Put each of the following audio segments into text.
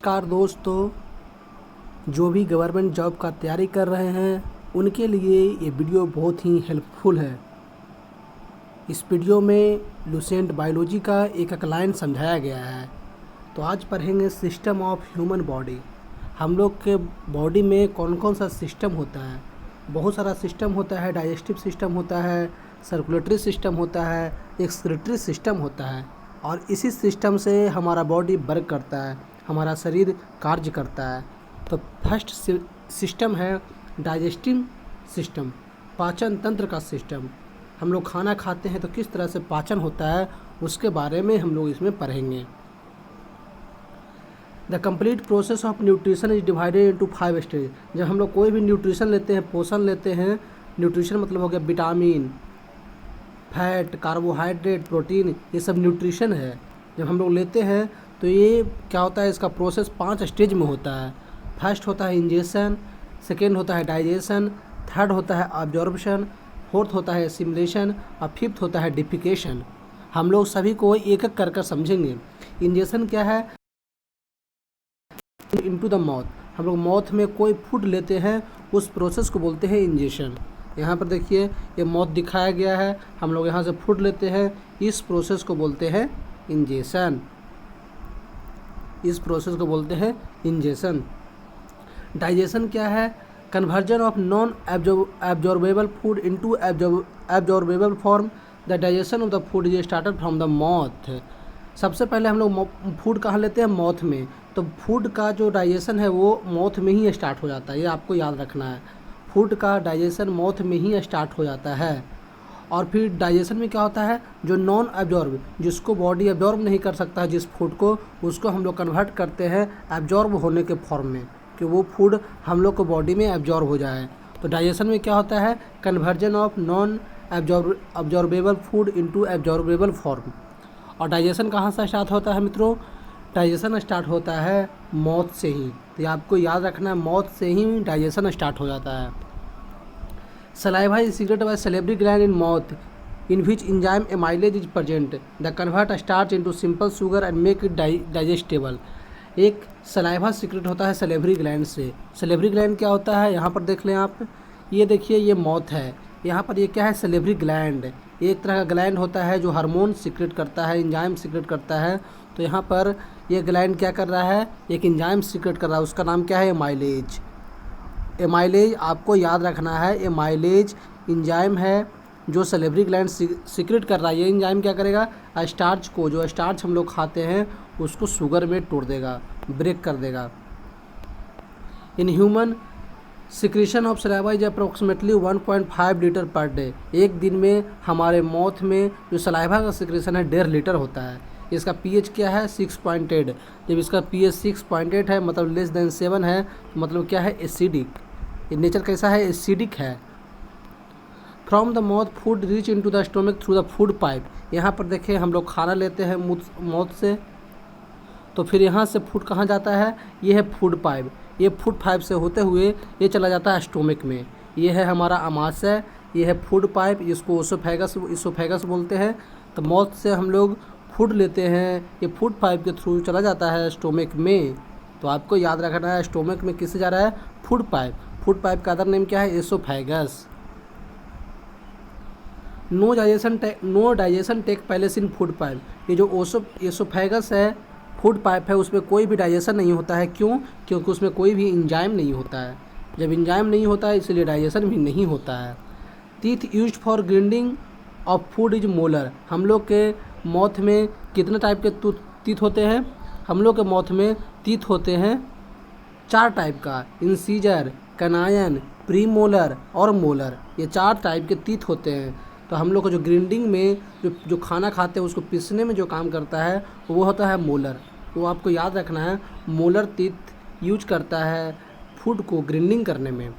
नमस्कार दोस्तों, जो भी गवर्नमेंट जॉब का तैयारी कर रहे हैं उनके लिए ये वीडियो बहुत ही हेल्पफुल है। इस वीडियो में लुसेंट बायोलॉजी का एक लाइन समझाया गया है। तो आज पढ़ेंगे सिस्टम ऑफ ह्यूमन बॉडी। हम लोग के बॉडी में कौन कौन सा सिस्टम होता है। बहुत सारा सिस्टम होता है। डाइजेस्टिव सिस्टम होता है, सर्कुलेटरी सिस्टम होता है, एक्सक्रीटरी सिस्टम होता है और इसी सिस्टम से हमारा बॉडी वर्क करता है, हमारा शरीर कार्य करता है। तो फर्स्ट सिस्टम है डाइजेस्टिव सिस्टम, पाचन तंत्र का सिस्टम। हम लोग खाना खाते हैं तो किस तरह से पाचन होता है उसके बारे में हम लोग इसमें पढ़ेंगे। The complete process of nutrition is divided into 5 stage. जब हम लोग कोई भी न्यूट्रिशन लेते हैं, पोषण लेते हैं, न्यूट्रिशन मतलब हो गया विटामिन, फैट, कार्बोहाइड्रेट, प्रोटीन, ये सब न्यूट्रिशन है। जब हम लोग लेते हैं तो ये क्या होता है, इसका प्रोसेस 5 स्टेज में होता है। फर्स्ट होता है इंजेशन, सेकेंड होता है डाइजेशन, थर्ड होता है अब्जॉर्प्शन, फोर्थ होता है एसिमिलेशन और फिफ्थ होता है डिफिकेशन। हम लोग सभी को एक एक कर कर समझेंगे। इंजेशन क्या है? Into the mouth. हम लोग माउथ में कोई फूड लेते हैं, उस प्रोसेस को बोलते हैं इंजेशन। यहाँ पर देखिए ये माउथ दिखाया गया है, हम लोग यहाँ से फूड लेते हैं, इस प्रोसेस को बोलते हैं इंजेशन। इस प्रोसेस को बोलते हैं इंजेशन। डाइजेशन क्या है? Conversion of non absorbable food into absorbable form. The digestion of the food is started from the mouth. सबसे पहले हम लोग फूड कहाँ लेते हैं? माउथ में। तो फूड का जो डाइजेशन है वो माउथ में ही स्टार्ट हो जाता है, ये आपको याद रखना है। फूड का डाइजेशन माउथ में ही स्टार्ट हो जाता है। और फिर डाइजेशन में क्या होता है, जो नॉन एब्जॉर्ब, जिसको बॉडी एब्जॉर्ब नहीं कर सकता है जिस फूड को, उसको हम लोग कन्वर्ट करते हैं एब्जॉर्ब होने के फॉर्म में, कि वो फूड हम लोग को बॉडी में एब्जॉर्ब हो जाए। तो डाइजेशन में क्या होता है? Conversion of non absorbable food into absorbable form. और डाइजेशन कहाँ से स्टार्ट होता है मित्रों? डाइजेशन स्टार्ट होता है माउथ से ही। तो ये आपको याद रखना है, माउथ से ही डाइजेशन स्टार्ट हो जाता है। Saliva is secreted by salivary gland in mouth in which enzyme amylase is present. The convert starch into simple sugar and make it digestible. एक सलाइवा सीक्रेट होता है सलेवरी ग्लैंड से। Salivary gland क्या होता है, यहाँ पर देख लें आप, ये देखिए ये माउथ है, यहाँ पर ये क्या है? Salivary gland. एक तरह का ग्लैंड होता है जो हार्मोन सीक्रेट करता है, एंजाइम सीक्रेट करता है। तो यहाँ पर ये ग्लैंड क्या कर रहा है? एक एंजाइम सीक्रेट कर रहा है, उसका नाम क्या है? एमाइलेज। एमाइलेज आपको याद रखना है, एमाइलेज एंजाइम है जो सलेवरी ग्लैंड सीक्रेट कर रहा है। ये एंजाइम क्या करेगा? स्टार्च को, जो स्टार्च हम लोग खाते हैं उसको शुगर में तोड़ देगा, ब्रेक कर देगा। In human secretion of saliva is approximately 1.5 litre per day. एक दिन में हमारे माउथ में जो सलाइवा का सिक्रीशन है 1.5 लीटर होता है। इसका पीएच क्या है? 6.8। जब इसका पीएच 6.8 है मतलब लेस देन 7 है, मतलब क्या है? एसिडिक। ये नेचर कैसा है? एसिडिक है। From the mouth food reach into the stomach through the food pipe. यहाँ पर देखें हम लोग खाना लेते हैं माउथ से, तो फिर यहाँ से फूड कहाँ जाता है? ये है फूड पाइप। ये फूड पाइप से होते हुए ये चला जाता है स्टोमक में। ये है हमारा आमाशय, ये है फूड पाइप, इसको इसोफेगस बोलते हैं। तो माउथ से हम लोग फूड लेते हैं, ये फूड पाइप के थ्रू चला जाता है स्टोमक में। तो आपको याद रखना है, स्टोमक में किससे जा रहा है? Food pipe. फूड पाइप का अदर नेम क्या है? Oesophagus. No digestion take place in food pipe. ये जो एसोफेगस है, फूड पाइप है, उसमें कोई भी डाइजेशन नहीं होता है। क्यों? क्योंकि उसमें कोई भी एंजाइम नहीं होता है। जब एंजाइम नहीं होता है इसलिए डाइजेशन भी नहीं होता है। Teeth used for grinding of food is molar. हम लोग के माउथ में कितने टाइप के टीथ होते हैं? हम लोग के माउथ में टीथ होते हैं 4 टाइप का, इंसीजर, कनायन, प्रीमोलर और मोलर। ये 4 टाइप के टीथ होते हैं। तो हम लोग को जो ग्राइंडिंग में जो खाना खाते हैं उसको पीसने में जो काम करता है वो होता है मोलर। तो आपको याद रखना है, मोलर टीथ यूज करता है फूड को ग्राइंडिंग करने में।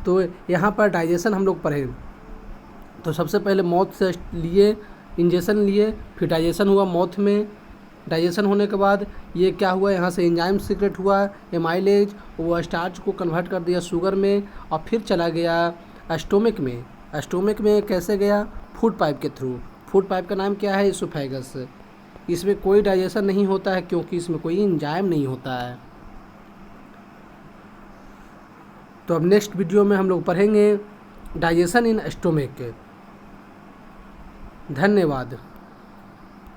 तो यहाँ पर डाइजेशन हम लोग पढ़े, तो सबसे पहले माउथ से लिए, इंजेशन लिए, फिर डाइजेशन हुआ माउथ में। डाइजेशन होने के बाद ये क्या हुआ? यहाँ से एंजाइम सीक्रेट हुआ, एमाइलेज, वो स्टार्च को कन्वर्ट कर दिया शुगर में और फिर चला गया स्टोमक में। स्टोमक में कैसे गया? फूड पाइप के थ्रू। फूड पाइप का नाम क्या है? इसोफेगस। इसमें कोई डाइजेशन नहीं होता है क्योंकि इसमें कोई एंजाइम नहीं होता है। तो अब नेक्स्ट वीडियो में हम लोग पढ़ेंगे डाइजेशन इन स्टोमक। धन्यवाद।